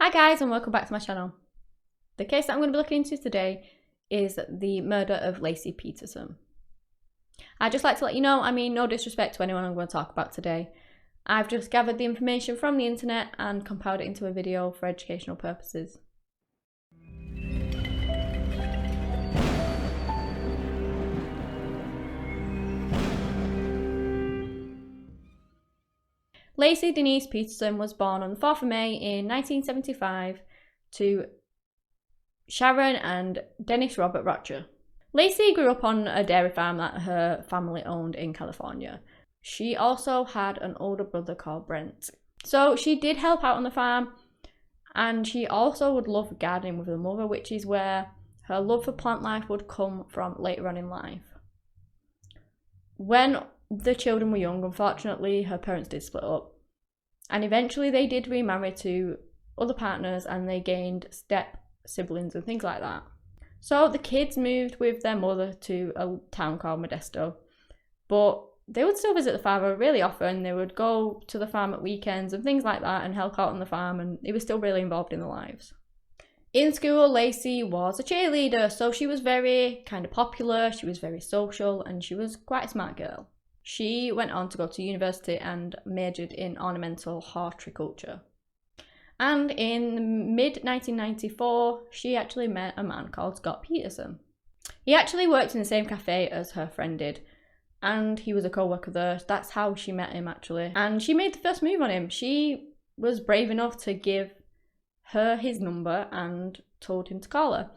Hi guys and welcome back to my channel. The case that I'm going to be looking into today is the murder of Laci Peterson. I'd just like to let you know, no disrespect to anyone I'm going to talk about today. I've just gathered the information from the internet and compiled it into a video for educational purposes. Laci Denise Peterson was born on the 4th of May in 1975 to Sharon and Dennis Robert Roger. Laci grew up on a dairy farm that her family owned in California. She also had an older brother called Brent. So she did help out on the farm, and she also would love gardening with her mother, which is where her love for plant life would come from later on in life. When the children were young, unfortunately, her parents did split up, and eventually they did remarry to other partners and they gained step siblings and things like that. So the kids moved with their mother to a town called Modesto, but they would still visit the father really often. They would go to the farm at weekends and things like that and help out on the farm, and they were still really involved in their lives. In school, Laci was a cheerleader, so she was very kind of popular, she was very social, and she was quite a smart girl. She went on to go to university and majored in ornamental horticulture. And in mid-1994, she actually met a man called Scott Peterson. He actually worked in the same cafe as her friend did, and he was a co-worker there. That's how she met him, actually. And she made the first move on him. She was brave enough to give her his number and told him to call her.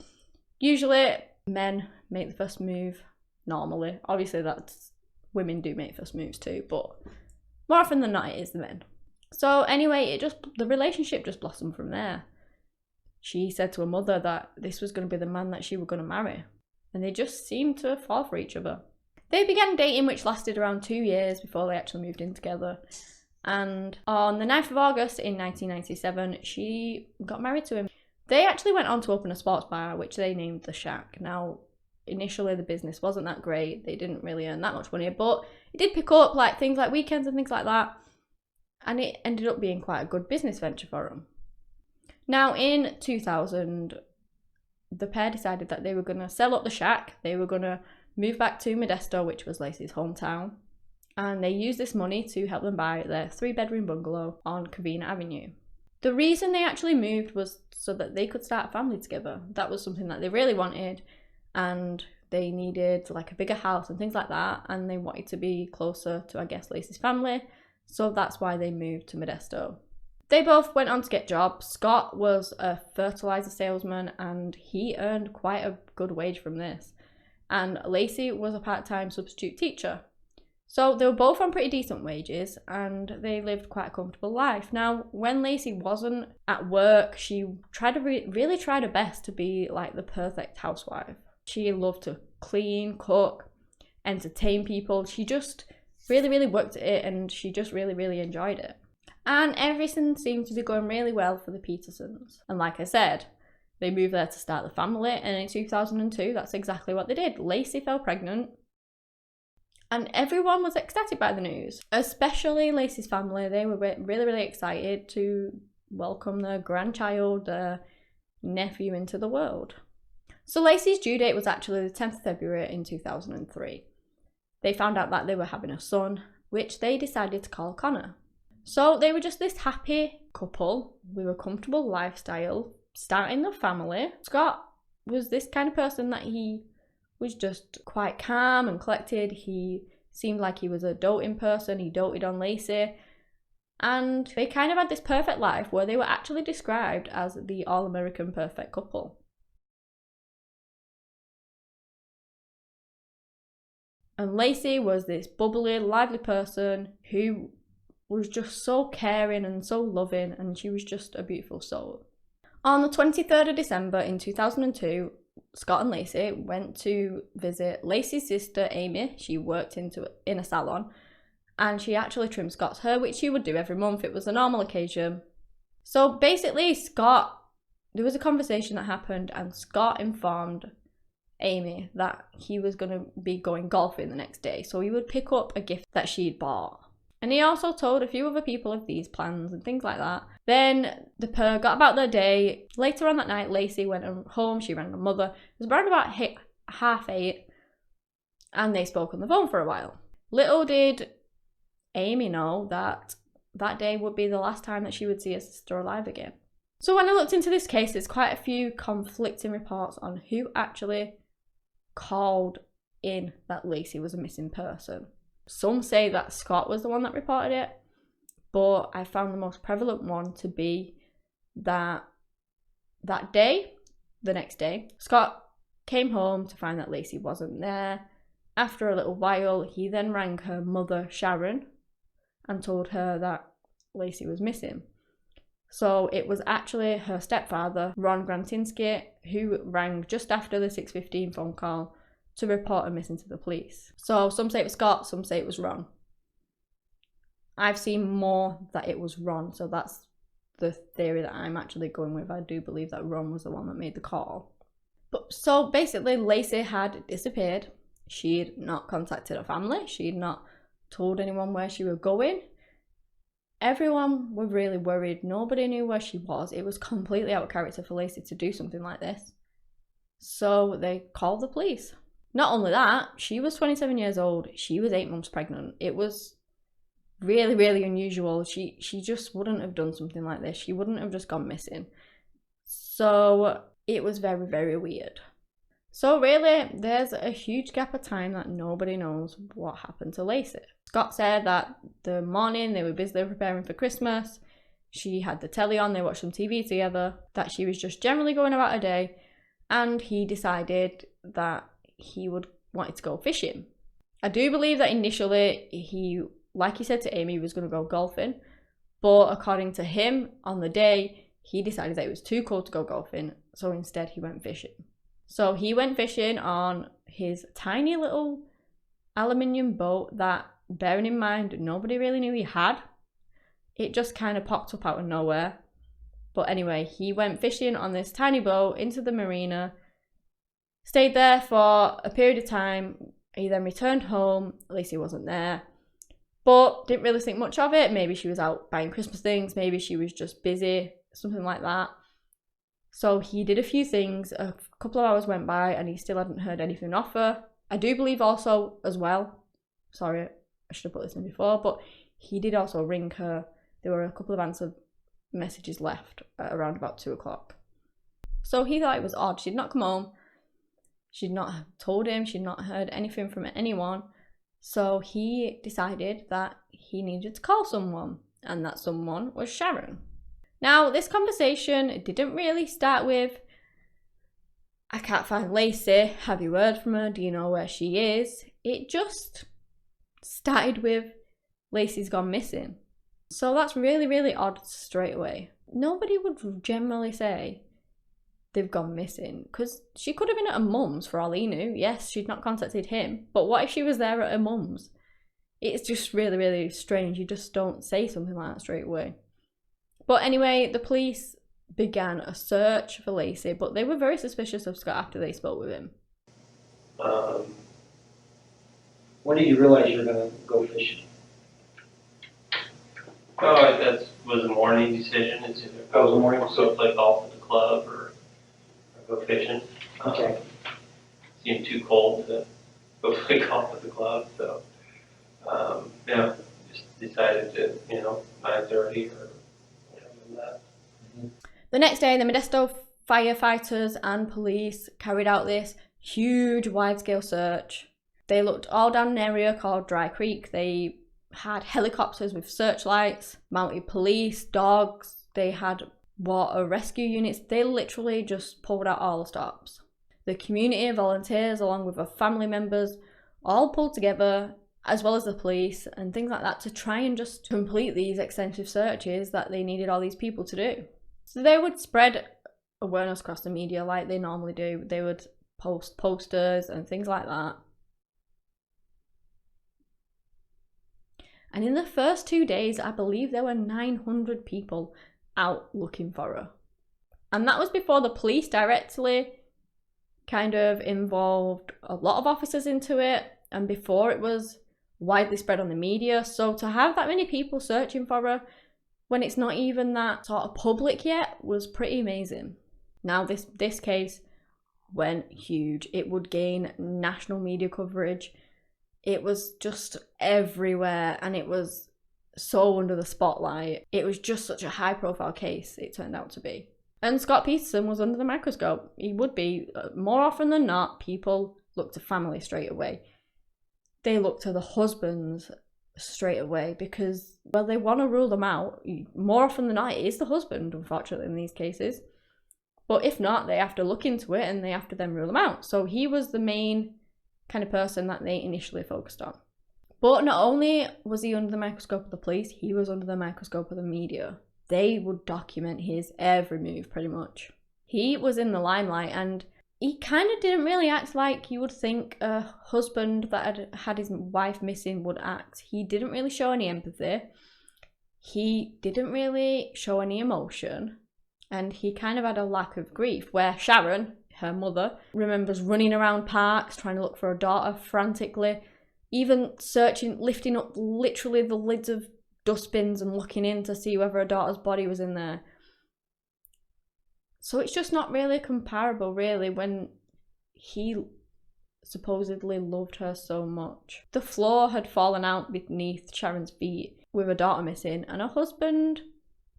Usually, men make the first move normally. Obviously, women do make first moves too, but more often than not, it is the men. So anyway, the relationship just blossomed from there. She said to her mother that this was going to be the man that she was going to marry, and they just seemed to fall for each other. They began dating, which lasted around 2 years before they actually moved in together. And on the 9th of August in 1997, she got married to him. They actually went on to open a sports bar, which they named The Shack. Now, initially the business wasn't that great. They didn't really earn that much money, but it did pick up things like weekends and things like that. And it ended up being quite a good business venture for them. Now, in 2000, the pair decided that they were going to sell up the shack. They were going to move back to Modesto, which was Laci's hometown. And they used this money to help them buy their 3-bedroom bungalow on Covina Avenue. The reason they actually moved was so that they could start a family together. That was something that they really wanted, and they needed a bigger house and things like that, and they wanted to be closer to, Laci's family, so that's why they moved to Modesto. They both went on to get jobs. Scott was a fertilizer salesman, and he earned quite a good wage from this, and Laci was a part-time substitute teacher. So they were both on pretty decent wages, and they lived quite a comfortable life. Now, when Laci wasn't at work, she tried to really tried her best to be the perfect housewife. She loved to clean, cook, entertain people. She just really worked at it, and she just really enjoyed it. And everything seemed to be going really well for the Petersons. And like I said, they moved there to start the family, and in 2002, that's exactly what they did. Laci fell pregnant. And everyone was ecstatic by the news, especially Laci's family. They were really excited to welcome their grandchild, their nephew, into the world. So Laci's due date was actually the 10th of February in 2003. They found out that they were having a son, which they decided to call Connor. So they were just this happy couple with a comfortable lifestyle, starting their family. Scott was this kind of person that he was just quite calm and collected. He seemed like he was a doting person. He doted on Laci. And they kind of had this perfect life where they were actually described as the all-American perfect couple. And Laci was this bubbly, lively person who was just so caring and so loving, and she was just a beautiful soul. On the 23rd of December in 2002, Scott and Laci went to visit Laci's sister Amy. She worked in a salon, and she actually trimmed Scott's hair, which she would do every month. It was a normal occasion. So basically, there was a conversation that happened, and Scott informed Amy that he was going to be going golfing the next day, so he would pick up a gift that she'd bought. And he also told a few other people of these plans and things like that. Then the pair got about their day. Later on that night, Laci went home. She rang her mother. It was around about 8:30, and they spoke on the phone for a while. Little did Amy know that that day would be the last time that she would see her sister alive again. So when I looked into this case, there's quite a few conflicting reports on who actually called in that Laci was a missing person. Some say that Scott was the one that reported it, but I found the most prevalent one to be that day, the next day, Scott came home to find that Laci wasn't there. After a little while, he then rang her mother, Sharon, and told her that Laci was missing. So it was actually her stepfather, Ron Grantinsky, who rang just after the 6:15 phone call to report her missing to the police. So some say it was Scott, some say it was Ron. I've seen more that it was Ron, so that's the theory that I'm actually going with. I do believe that Ron was the one that made the call. But so basically, Laci had disappeared. She'd not contacted her family. She'd not told anyone where she was going. Everyone was really worried. Nobody knew where she was. It was completely out of character for Laci to do something like this. So they called the police. Not only that, she was 27 years old. She was 8 months pregnant. It was really, really unusual. She just wouldn't have done something like this. She wouldn't have just gone missing. So it was very, very weird. So really, there's a huge gap of time that nobody knows what happened to Laci. Scott said that the morning they were busy preparing for Christmas, she had the telly on, they watched some TV together, that she was just generally going about her day, and he decided that he wanted to go fishing. I do believe that initially he, like he said to Amy, he was going to go golfing, but according to him, on the day, he decided that it was too cold to go golfing, so instead he went fishing. So he went fishing on his tiny little aluminium boat that, bearing in mind, nobody really knew he had. It just kind of popped up out of nowhere. But anyway, he went fishing on this tiny boat into the marina, stayed there for a period of time. He then returned home. Laci wasn't there, but didn't really think much of it. Maybe she was out buying Christmas things. Maybe she was just busy, something like that. So he did a few things. A couple of hours went by and he still hadn't heard anything off her. I do believe also as well, sorry, I should have put this in before, but he did also ring her. There were a couple of answered messages left at around about 2 o'clock. So he thought it was odd. She'd not come home. She'd not told him. She'd not heard anything from anyone. So he decided that he needed to call someone, and that someone was Sharon. Now, this conversation didn't really start with, I can't find Laci, have you heard from her, do you know where she is? It just started with, Laci's gone missing. So that's really, really odd straight away. Nobody would generally say they've gone missing, because she could have been at her mum's for all he knew. Yes, she'd not contacted him, but what if she was there at her mum's? It's just really, really strange. You just don't say something like that straight away. But anyway, the police began a search for Laci, but they were very suspicious of Scott after they spoke with him. When did you realize you were going to go fishing? Oh, that was a morning decision. It's either go play golf at the club or go fishing. Okay. Seemed too cold to go play golf at the club, so yeah, just decided to 9:30 or. The next day, the Modesto firefighters and police carried out this huge wide-scale search. They looked all down an area called Dry Creek. They had helicopters with searchlights, mounted police, dogs. They had water rescue units. They literally just pulled out all the stops. The community volunteers, along with their family members, all pulled together, as well as the police and things like that, to try and just complete these extensive searches that they needed all these people to do. So they would spread awareness across the media like they normally do. They would post posters and things like that. And in the first 2 days, I believe there were 900 people out looking for her. And that was before the police directly kind of involved a lot of officers into it, and before it was widely spread on the media. So to have that many people searching for her when it's not even that sort of public yet was pretty amazing. Now this case went huge. It would gain national media coverage. It was just everywhere, and it was so under the spotlight. It was just such a high profile case, it turned out to be. And Scott Peterson was under the microscope. He would be. More often than not, people look to family straight away. They look to the husbands straight away because, well, they want to rule them out. More often than not, it is the husband, unfortunately, in these cases. But if not, they have to look into it and they have to then rule them out. So he was the main kind of person that they initially focused on. But not only was he under the microscope of the police, he was under the microscope of the media. They would document his every move, pretty much. He was in the limelight, and he kind of didn't really act like you would think a husband that had his wife missing would act. He didn't really show any empathy. He didn't really show any emotion. And he kind of had a lack of grief, where Sharon, her mother, remembers running around parks trying to look for her daughter frantically, even searching, lifting up literally the lids of dustbins and looking in to see whether her daughter's body was in there. So it's just not really comparable, really, when he supposedly loved her so much. The floor had fallen out beneath Sharon's feet with her daughter missing, and her husband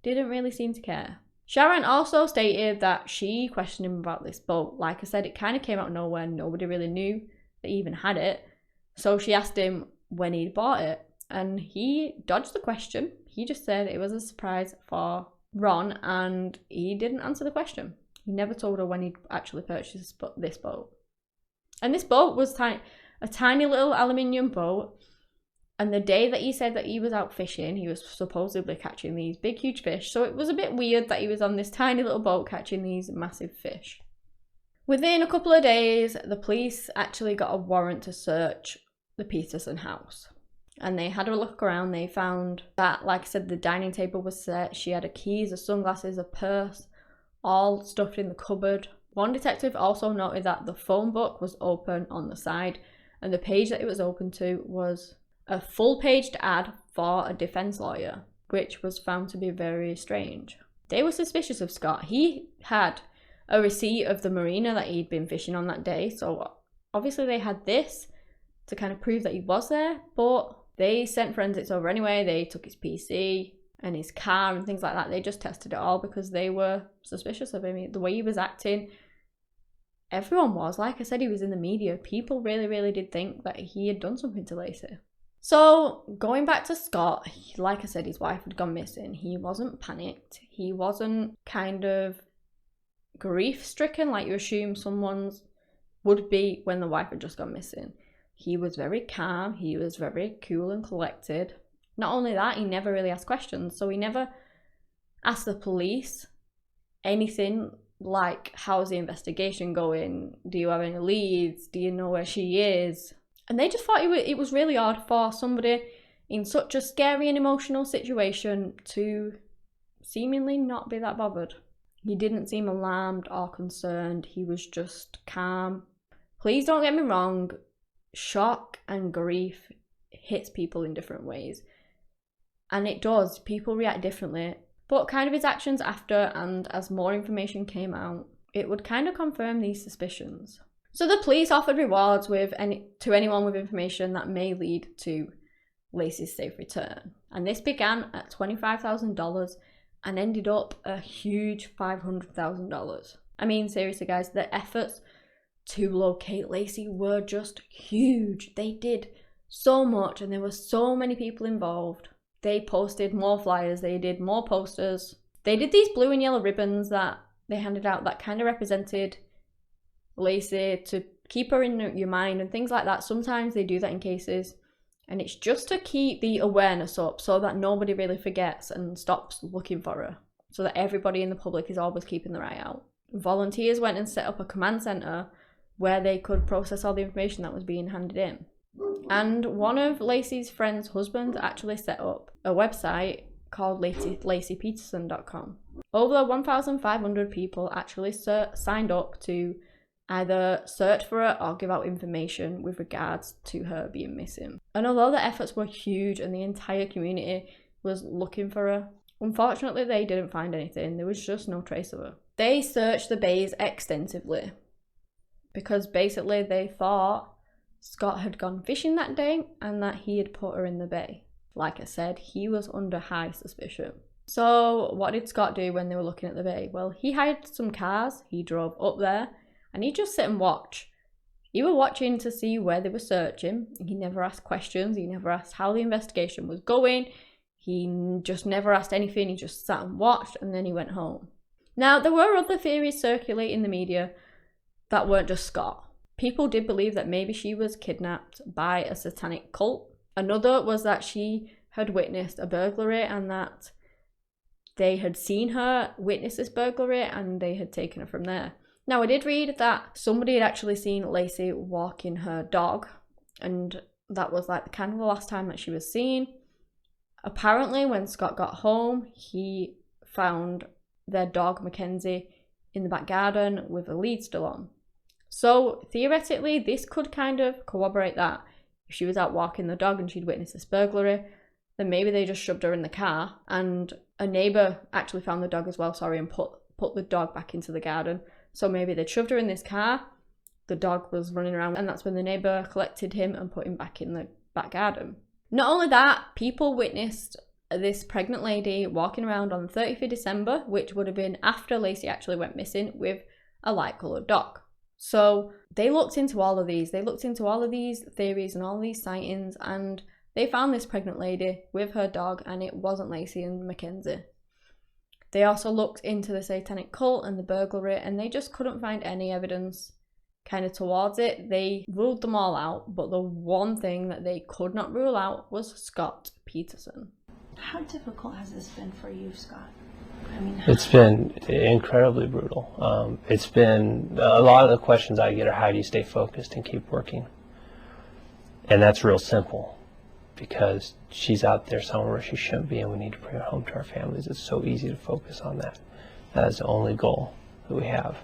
didn't really seem to care. Sharon also stated that she questioned him about this boat. Like I said, it kind of came out of nowhere. Nobody really knew that he even had it. So she asked him when he'd bought it, and he dodged the question. He just said it was a surprise for Ron, and he didn't answer the question. He never told her when he'd actually purchased this boat. And this boat was a tiny little aluminium boat. And the day that he said that he was out fishing, he was supposedly catching these big, huge fish. So it was a bit weird that he was on this tiny little boat catching these massive fish. Within a couple of days, the police actually got a warrant to search the Peterson house. And they had a look around. They found that, like I said, the dining table was set. She had her keys, her sunglasses, her purse, all stuffed in the cupboard. One detective also noted that the phone book was open on the side, and the page that it was open to was a full-paged ad for a defense lawyer, which was found to be very strange. They were suspicious of Scott. He had a receipt of the marina that he'd been fishing on that day, so obviously they had this to kind of prove that he was there, but they sent forensics over anyway. They took his PC and his car and things like that. They just tested it all because they were suspicious of him. The way he was acting, everyone was. Like I said, he was in the media. People really, really did think that he had done something to Laci. So going back to Scott, like I said, his wife had gone missing. He wasn't panicked. He wasn't kind of grief-stricken like you assume someone's would be when the wife had just gone missing. He was very calm. He was very cool and collected. Not only that, he never really asked questions. So he never asked the police anything like, how's the investigation going? Do you have any leads? Do you know where she is? And they just thought it was really odd for somebody in such a scary and emotional situation to seemingly not be that bothered. He didn't seem alarmed or concerned. He was just calm. Please don't get me wrong. Shock and grief hits people in different ways. And it does. People react differently. But kind of his actions after, and as more information came out, it would kind of confirm these suspicions. So the police offered rewards to anyone with information that may lead to Laci's safe return. And this began at $25,000 and ended up a huge $500,000. I mean, seriously guys, the efforts to locate Laci were just huge. They did so much, and there were so many people involved. They posted more flyers, they did more posters. They did these blue and yellow ribbons that they handed out that kind of represented Laci to keep her in your mind and things like that. Sometimes they do that in cases, and it's just to keep the awareness up so that nobody really forgets and stops looking for her, so that everybody in the public is always keeping their eye out. Volunteers went and set up a command center where they could process all the information that was being handed in. And one of Laci's friend's husbands actually set up a website called LaciPeterson.com. Over 1,500 people actually signed up to either search for her or give out information with regards to her being missing. And although the efforts were huge and the entire community was looking for her, unfortunately they didn't find anything. There was just no trace of her. They searched the bays extensively because basically they thought Scott had gone fishing that day and that he had put her in the bay. Like I said, he was under high suspicion. So what did Scott do when they were looking at the bay? Well, he hired some cars, he drove up there, and he'd just sit and watch. He was watching to see where they were searching. He never asked questions, he never asked how the investigation was going. He just never asked anything, he just sat and watched, and then he went home. Now, there were other theories circulating in the media that weren't just Scott. People did believe that maybe she was kidnapped by a satanic cult. Another was that she had witnessed a burglary and that they had seen her witness this burglary and they had taken her from there. Now, I did read that somebody had actually seen Laci walking her dog, and that was like kind of the last time that she was seen. Apparently, when Scott got home, he found their dog, Mackenzie, in the back garden with a lead still on. So, theoretically, this could kind of corroborate that. If she was out walking the dog and she'd witnessed this burglary, then maybe they just shoved her in the car, and a neighbour actually found the dog as well, and put the dog back into the garden. So maybe they shoved her in this car, the dog was running around, and that's when the neighbour collected him and put him back in the back garden. Not only that, people witnessed this pregnant lady walking around on the 30th of December, which would have been after Laci actually went missing, with a light-coloured dog. So they looked into all of these. They looked into all of these theories and all these sightings, and they found this pregnant lady with her dog, and it wasn't Laci and Mackenzie. They also looked into the satanic cult and the burglary, and they just couldn't find any evidence kind of towards it. They ruled them all out, but the one thing that they could not rule out was Scott Peterson. How difficult has this been for you, Scott? I mean, it's been incredibly brutal. It's been, a lot of the questions I get are, how do you stay focused and keep working? And that's real simple, because she's out there somewhere where she shouldn't be, and we need to bring her home to our families. It's so easy to focus on that. That is the only goal that we have.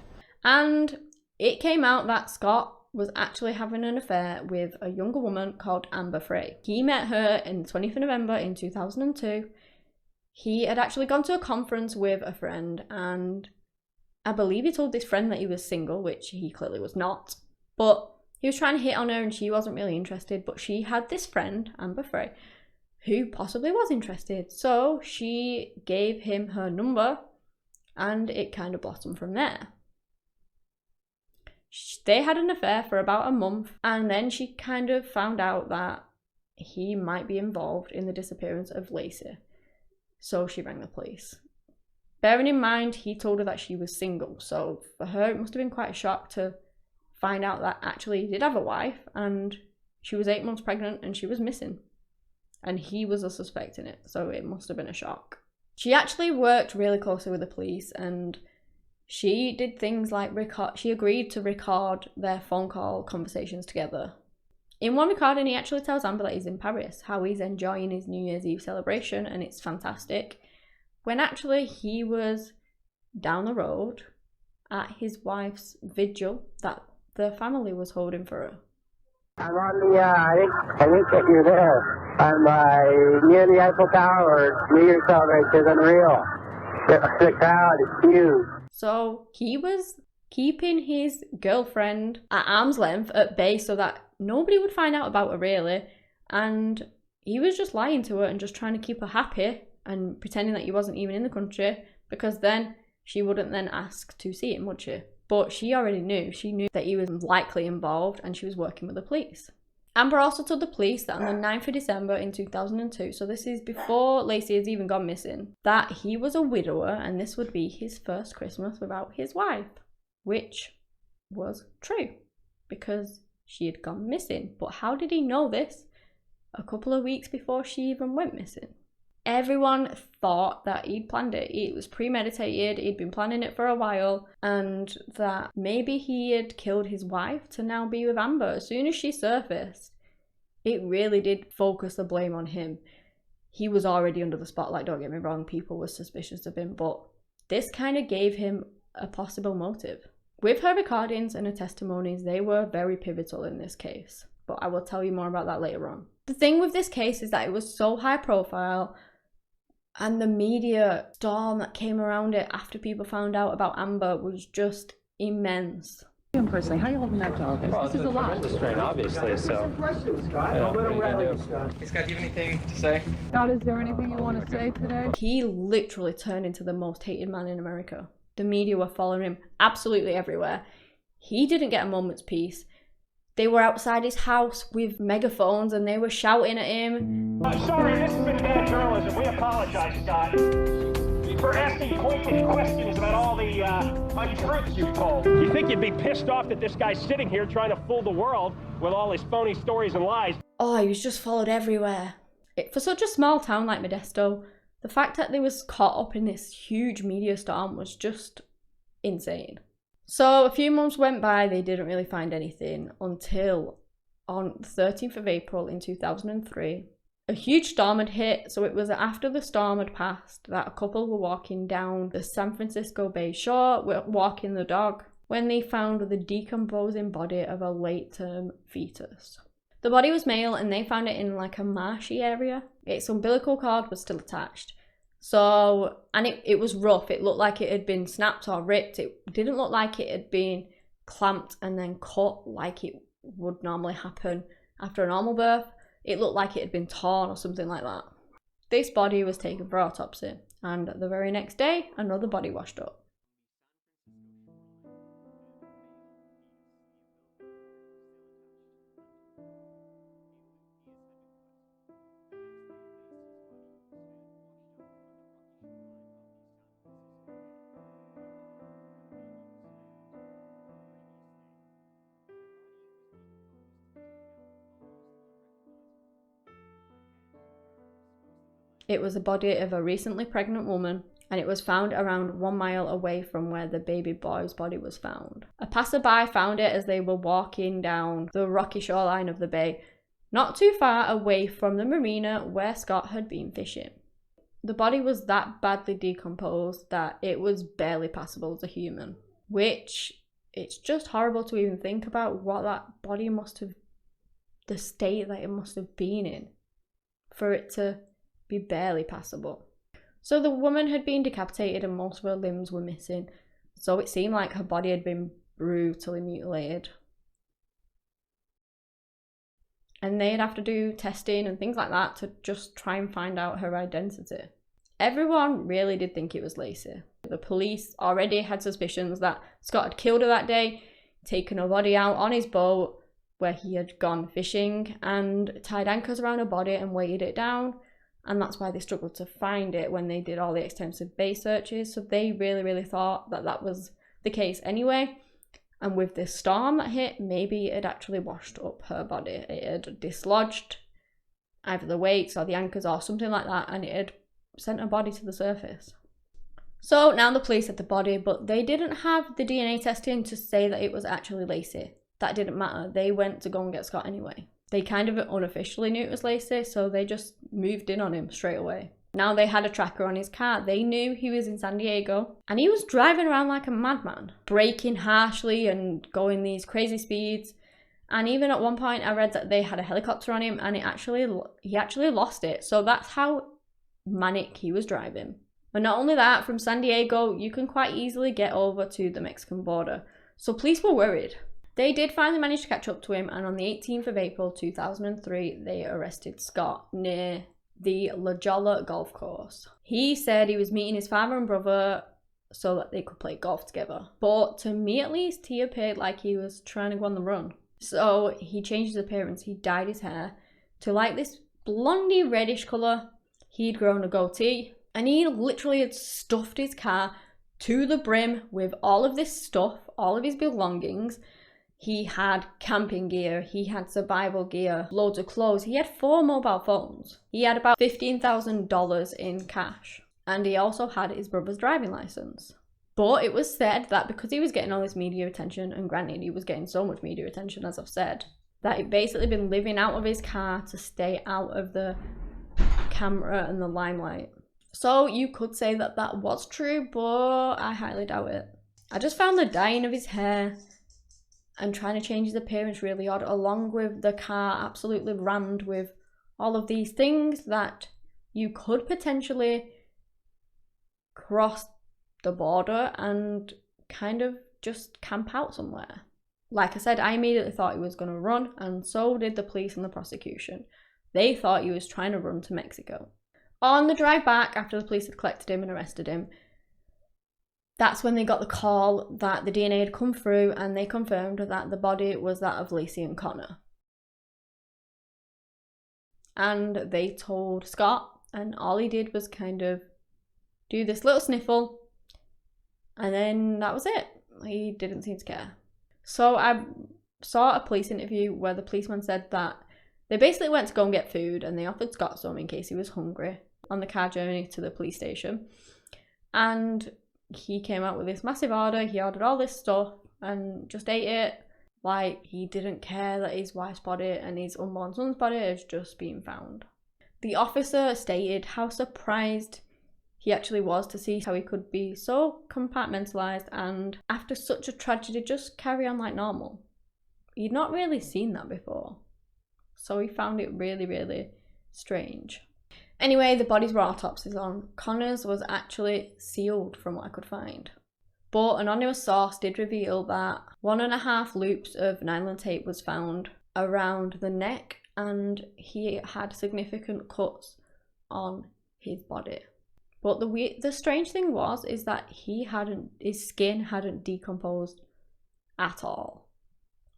And it came out that Scott was actually having an affair with a younger woman called Amber Frey. He met her in the 20th of November in 2002. He had actually gone to a conference with a friend, and I believe he told this friend that he was single, which he clearly was not. But he was trying to hit on her and she wasn't really interested, but she had this friend, Amber Frey, who possibly was interested. So she gave him her number and it kind of blossomed from there. They had an affair for about a month, and then she kind of found out that he might be involved in the disappearance of Laci. So she rang the police. Bearing in mind, he told her that she was single, so for her it must have been quite a shock to find out that actually he did have a wife, and she was 8 months pregnant and she was missing. And he was a suspect in it, so it must have been a shock. She actually worked really closely with the police, and she did things like she agreed to record their phone call conversations together. In one recording, he actually tells Amber that he's in Paris, how he's enjoying his New Year's Eve celebration, and it's fantastic, when actually he was down the road at his wife's vigil that the family was holding for her. I'm on the, I think that you're there. I'm near the Eiffel Tower. New Year's celebration is unreal. The crowd is huge. So he was keeping his girlfriend at arm's length at bay so that nobody would find out about her really, and he was just lying to her and just trying to keep her happy and pretending that he wasn't even in the country, because then she wouldn't then ask to see him, would she? But she already knew. She knew that he was likely involved, and she was working with the police. Amber also told the police that on the 9th of December in 2002, so this is before Laci has even gone missing, that he was a widower and this would be his first Christmas without his wife, which was true because she had gone missing. But how did he know this a couple of weeks before she even went missing? Everyone thought that he'd planned it. It was premeditated, he'd been planning it for a while, and that maybe he had killed his wife to now be with Amber. As soon as she surfaced, it really did focus the blame on him. He was already under the spotlight, don't get me wrong, people were suspicious of him, but this kind of gave him a possible motive. With her recordings and her testimonies, they were very pivotal in this case, but I will tell you more about that later on. The thing with this case is that it was so high profile, and the media storm that came around it after people found out about Amber was just immense. Personally, how are you holding back to all this? Well, This is a lot. tremendous strain, obviously, so. Scott. What are you gonna do? Hey Scott, do you have anything to say? Scott, is there anything you want to say today? He literally turned into the most hated man in America. The media were following him absolutely everywhere. He didn't get a moment's peace. They were outside his house with megaphones and they were shouting at him. Sorry, this has been bad journalism. We apologize, Scott, for asking pointed questions about all the untruths you've told. You think you'd be pissed off that this guy's sitting here trying to fool the world with all his phony stories and lies? Oh, he was just followed everywhere. For such a small town like Modesto, the fact that they was caught up in this huge media storm was just insane. So a few months went by, they didn't really find anything until on the 13th of April in 2003, a huge storm had hit. So it was after the storm had passed that a couple were walking down the San Francisco Bay shore, walking the dog, when they found the decomposing body of a late-term fetus. The body was male and they found it in like a marshy area. Its umbilical cord was still attached. So, and it was rough. It looked like it had been snapped or ripped. It didn't look like it had been clamped and then cut like it would normally happen after a normal birth. It looked like it had been torn or something like that. This body was taken for autopsy, and the very next day, another body washed up. It was the body of a recently pregnant woman, and it was found around 1 mile away from where the baby boy's body was found. A passerby found it as they were walking down the rocky shoreline of the bay, not too far away from the marina where Scott had been fishing. The body was that badly decomposed that it was barely passable as a human, which it's just horrible to even think about what that body must have, the state that it must have been in for it to be barely passable. So the woman had been decapitated and most of her limbs were missing, so it seemed like her body had been brutally mutilated. And they'd have to do testing and things like that to just try and find out her identity. Everyone really did think it was Laci. The police already had suspicions that Scott had killed her that day, taken her body out on his boat where he had gone fishing and tied anchors around her body and weighted it down. And that's why they struggled to find it when they did all the extensive bay searches. So they really thought that that was the case anyway. And with this storm that hit, maybe it had actually washed up her body. It had dislodged either the weights or the anchors or something like that, and it had sent her body to the surface. So now the police had the body, but they didn't have the DNA testing to say that it was actually Laci. That didn't matter. They went to go and get Scott anyway. They kind of unofficially knew it was Laci, so they just moved in on him straight away. Now they had a tracker on his car. They knew he was in San Diego, and he was driving around like a madman, braking harshly and going these crazy speeds. And even at one point I read that they had a helicopter on him and he actually lost it. So that's how manic he was driving. But not only that, from San Diego, you can quite easily get over to the Mexican border. So police were worried. They did finally manage to catch up to him, and on the 18th of April 2003, they arrested Scott near the La Jolla golf course. He said he was meeting his father and brother so that they could play golf together. But to me at least, he appeared like he was trying to go on the run. So he changed his appearance. He dyed his hair to like this blondie reddish colour. He'd grown a goatee, and he literally had stuffed his car to the brim with all of this stuff, all of his belongings. He had camping gear, he had survival gear, loads of clothes. He had 4 mobile phones. He had about $15,000 in cash. And he also had his brother's driving license. But it was said that because he was getting all this media attention, and granted he was getting so much media attention as I've said, that he'd basically been living out of his car to stay out of the camera and the limelight. So you could say that that was true, but I highly doubt it. I just found the dyeing of his hair and trying to change his appearance really odd, along with the car absolutely rammed with all of these things that you could potentially cross the border and kind of just camp out somewhere. Like I said, I immediately thought he was going to run, and so did the police and the prosecution. They thought he was trying to run to Mexico. On the drive back, after the police had collected him and arrested him, that's when they got the call that the DNA had come through, and they confirmed that the body was that of Laci and Connor. And they told Scott, and all he did was kind of do this little sniffle, and then that was it. He didn't seem to care. So I saw a police interview where the policeman said that they basically went to go and get food, and they offered Scott some in case he was hungry on the car journey to the police station. And he came out with this massive order. He ordered all this stuff and just ate it like he didn't care that his wife's body and his unborn son's body has just been found. The officer stated how surprised he actually was to see how he could be so compartmentalized and after such a tragedy just carry on like normal. He'd not really seen that before, so he found it really, really strange. Anyway, the bodies were autopsies on. Connor's was actually sealed from what I could find. But an anonymous source did reveal that 1.5 loops of nylon tape was found around the neck, and he had significant cuts on his body. But the strange thing is that his skin hadn't decomposed at all,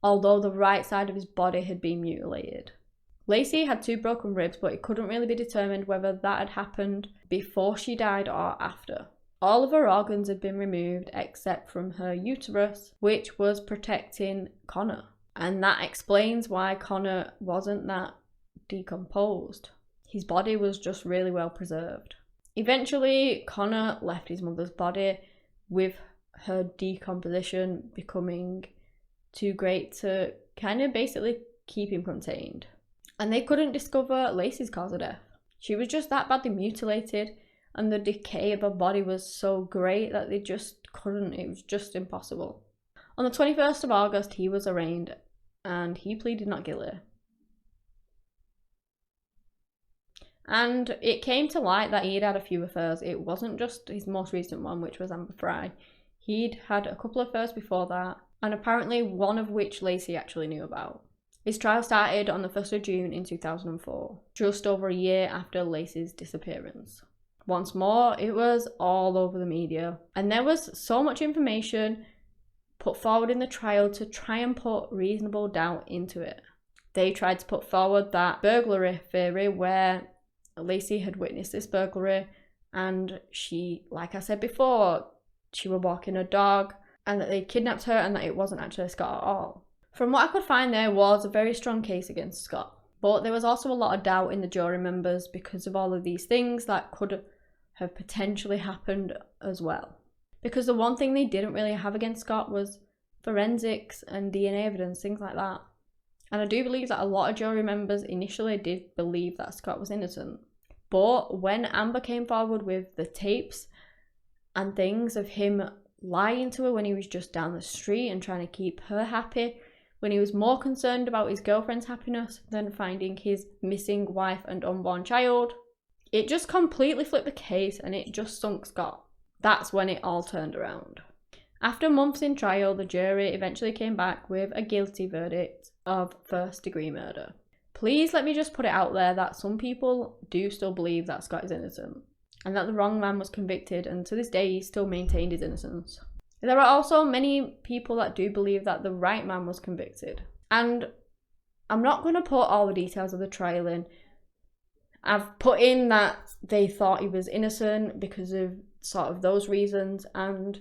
although the right side of his body had been mutilated. Laci had 2 broken ribs, but it couldn't really be determined whether that had happened before she died or after. All of her organs had been removed except from her uterus, which was protecting Connor. And that explains why Connor wasn't that decomposed. His body was just really well preserved. Eventually, Connor left his mother's body, with her decomposition becoming too great to kind of basically keep him contained. And they couldn't discover Laci's cause of death. She was just that badly mutilated, and the decay of her body was so great that they just couldn't, it was just impossible. On the 21st of August, he was arraigned, and he pleaded not guilty. And it came to light that he'd had a few affairs. It wasn't just his most recent one, which was Amber Fry. He'd had a couple of affairs before that, and apparently one of which Laci actually knew about. His trial started on the 1st of June in 2004, just over a year after Laci's disappearance. Once more, it was all over the media, and there was so much information put forward in the trial to try and put reasonable doubt into it. They tried to put forward that burglary theory where Laci had witnessed this burglary, and she, like I said before, she was walking a dog, and that they kidnapped her and that it wasn't actually Scott at all. From what I could find, there was a very strong case against Scott, but there was also a lot of doubt in the jury members because of all of these things that could have potentially happened as well. Because the one thing they didn't really have against Scott was forensics and DNA evidence, things like that. And I do believe that a lot of jury members initially did believe that Scott was innocent. But when Amber came forward with the tapes and things of him lying to her when he was just down the street and trying to keep her happy, when he was more concerned about his girlfriend's happiness than finding his missing wife and unborn child, it just completely flipped the case and it just sunk Scott. That's when it all turned around. After months in trial, the jury eventually came back with a guilty verdict of first-degree murder. Please let me just put it out there that some people do still believe that Scott is innocent, and that the wrong man was convicted, and to this day he still maintained his innocence. There are also many people that do believe that the right man was convicted. And I'm not going to put all the details of the trial in. I've put in that they thought he was innocent because of sort of those reasons, and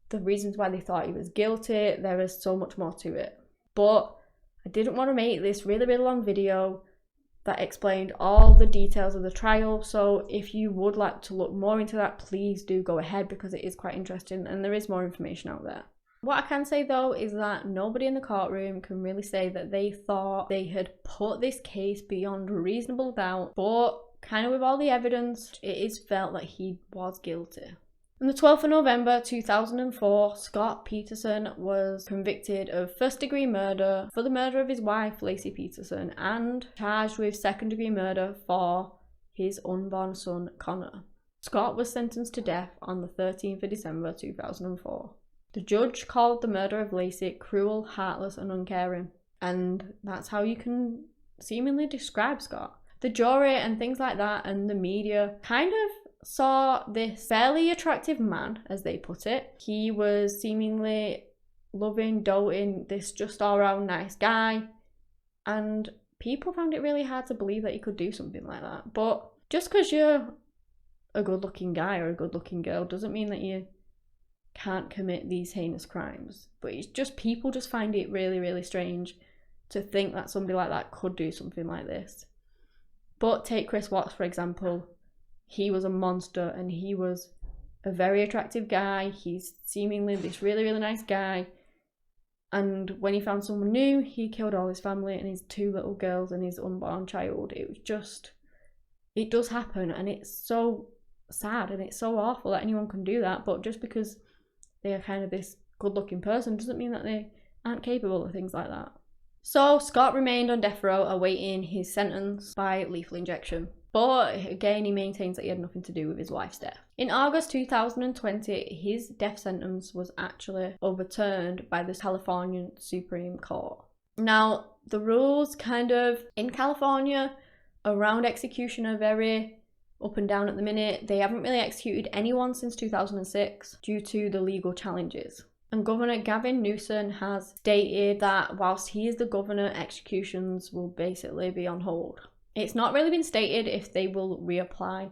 the reasons why they thought he was guilty. There is so much more to it. But I didn't want to make this really, really long video that explained all the details of the trial. So if you would like to look more into that, please do go ahead, because it is quite interesting and there is more information out there. What I can say though is that nobody in the courtroom can really say that they thought they had put this case beyond reasonable doubt, but kind of with all the evidence, it is felt that he was guilty. On the 12th of November 2004, Scott Peterson was convicted of first-degree murder for the murder of his wife, Laci Peterson, and charged with second-degree murder for his unborn son, Connor. Scott was sentenced to death on the 13th of December 2004. The judge called the murder of Laci cruel, heartless, and uncaring, and that's how you can seemingly describe Scott. The jury and things like that and the media kind of saw this fairly attractive man, as they put it. He was seemingly loving, doting, this just all-round nice guy, and people found it really hard to believe that he could do something like that. But just because you're a good-looking guy or a good-looking girl doesn't mean that you can't commit these heinous crimes. But it's just, people just find it really, really strange to think that somebody like that could do something like this. But take Chris Watts, for example. He was a monster and he was a very attractive guy. He's seemingly this really, really nice guy. And when he found someone new, he killed all his family and his 2 little girls and his unborn child. It was just, it does happen, and it's so sad and it's so awful that anyone can do that. But just because they are kind of this good-looking person doesn't mean that they aren't capable of things like that. So Scott remained on death row awaiting his sentence by lethal injection. But again, he maintains that he had nothing to do with his wife's death. In August 2020, his death sentence was actually overturned by the California Supreme Court. Now, the rules kind of in California around execution are very up and down at the minute. They haven't really executed anyone since 2006 due to the legal challenges. And Governor Gavin Newsom has stated that whilst he is the governor, executions will basically be on hold. It's not really been stated if they will reapply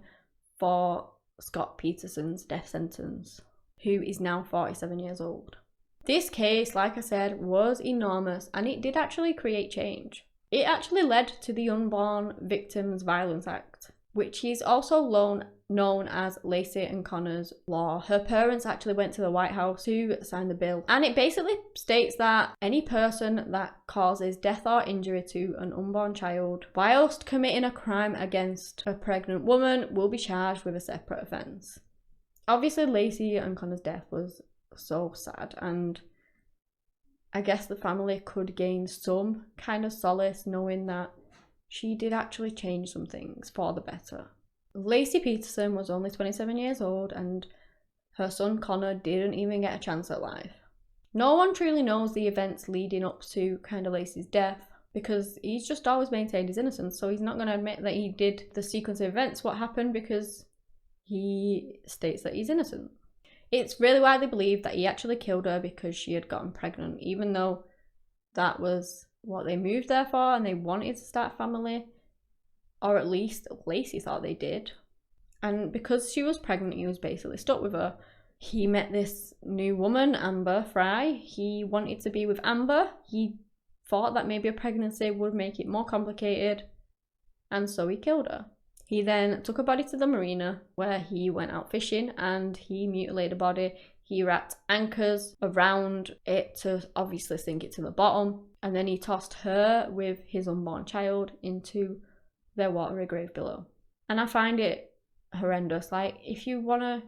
for Scott Peterson's death sentence, who is now 47 years old. This case, like I said, was enormous, and it did actually create change. It actually led to the Unborn Victims Violence Act, which is also known as Laci and Connor's Law. Her parents actually went to the White House to sign the bill, and it basically states that any person that causes death or injury to an unborn child whilst committing a crime against a pregnant woman will be charged with a separate offence. Obviously, Laci and Connor's death was so sad, and I guess the family could gain some kind of solace knowing that she did actually change some things for the better. Laci Peterson was only 27 years old, and her son Connor didn't even get a chance at life. No one truly knows the events leading up to kind of Laci's death, because he's just always maintained his innocence, so he's not going to admit that he did the sequence of events, what happened, because he states that he's innocent. It's really widely believed that he actually killed her because she had gotten pregnant, even though that was what they moved there for and they wanted to start a family, or at least Laci thought they did. And because she was pregnant, he was basically stuck with her. He met this new woman, Amber Fry. He wanted to be with Amber. He thought that maybe a pregnancy would make it more complicated, and so he killed her. He then took her body to the marina where he went out fishing, and he mutilated the body. He wrapped anchors around it to obviously sink it to the bottom, and then he tossed her with his unborn child into their watery grave below. And I find it horrendous. Like, if you want to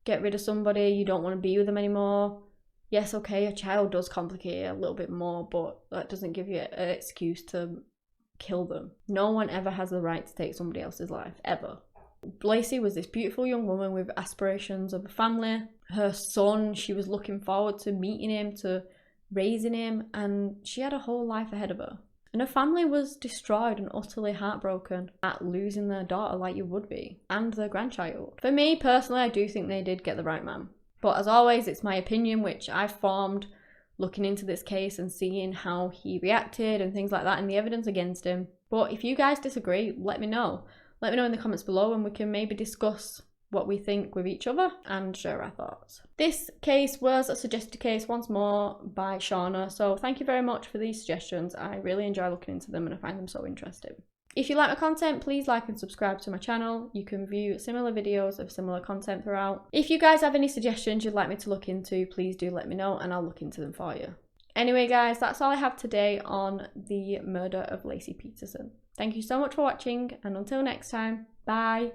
get rid of somebody, you don't want to be with them anymore, yes, okay, a child does complicate it a little bit more, but that doesn't give you an excuse to kill them. No one ever has the right to take somebody else's life, ever. Laci was this beautiful young woman with aspirations of a family. Her son, she was looking forward to meeting him, to raising him, and she had a whole life ahead of her. And her family was destroyed and utterly heartbroken at losing their daughter, like you would be, and their grandchild. For me personally, I do think they did get the right man. But as always, it's my opinion, which I've formed looking into this case and seeing how he reacted and things like that and the evidence against him. But if you guys disagree, let me know. Let me know in the comments below, and we can maybe discuss what we think with each other and share our thoughts. This case was a suggested case once more by Shauna, so thank you very much for these suggestions. I really enjoy looking into them and I find them so interesting. If you like my content, please like and subscribe to my channel. You can view similar videos of similar content throughout. If you guys have any suggestions you'd like me to look into, please do let me know and I'll look into them for you. Anyway guys, that's all I have today on the murder of Laci Peterson. Thank you so much for watching, and until next time, bye!